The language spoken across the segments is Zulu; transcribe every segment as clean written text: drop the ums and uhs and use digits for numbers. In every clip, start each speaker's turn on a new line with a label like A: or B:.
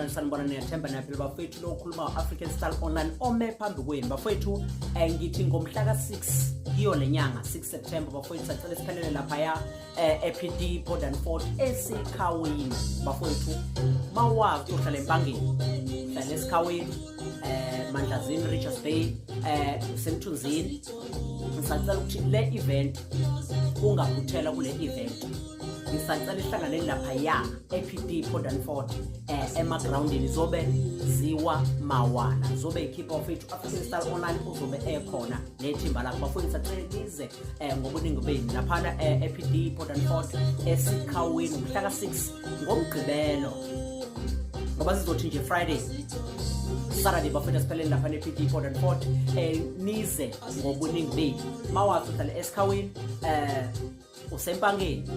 A: sanibona niyathemba naphela bafethu lokhuluma African Style Online ome phambi kwenu bafethu ngithi ngomhla ka6 kiyo lenyanga 6 September bafethu sacela siphelele lapha ya EPD Port and Fort eSikhawini bafethu bawazi uhlala empangeni hlala eSikhawini Mandlazini Richards Bay Semthunzini ngisacela ukuthi le event ungaphuthela kule event ngisacela ihlanganele lapha ya EPD Port and Fort emagroundini zobe ziwa mawana zobe ikhipha ofethu African Style Online uzobe ekhona nethimba lakho bafundisa celize ngobuningi beni lapha EPD Port and Fort eSikhawini mhla ka6 ngomgqibelo ngoba sizothi nje Friday Saturday bafuna siphelele lapha nePD Port and Fort nize ngobuningi beni mawathi uhlala eSikhawini usempangeni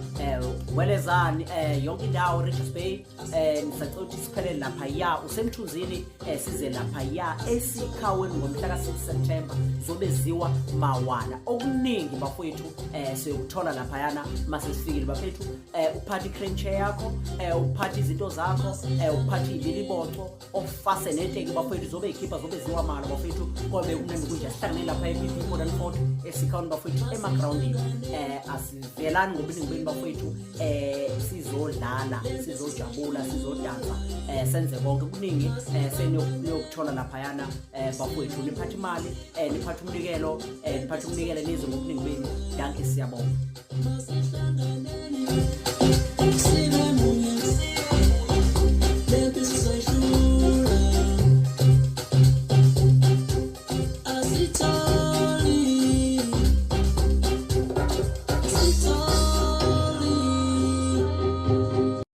A: welezani yonke indawo Richards Bay nisacela ukuthi siphelele lapha ya usemthunzini size lapha ya eSikhawini ngomhla ka6 September zobe ziwa mawana okuningi bafowethu siyokuthola lapha yana mase sifikile bafethu uphathi crane chair yakho uphathi izinto zakho uphathi ibiliboco ofase neteki bafethu zobe ikhipha zobe ziwa mawana bafethu kobe kumnandi kunje sihlangene lapha ePD Port and Fort eSikhawini bafethu emagroundini asivelani ngobuningi beni bafethu sizodlala sizojabula sizodansa senze konke kuningi seniyokuthola lapha yana bafethu niphatha imali niphatha umnikelo niphatha umnikelo nizo ngobuningi beni danke siyabonga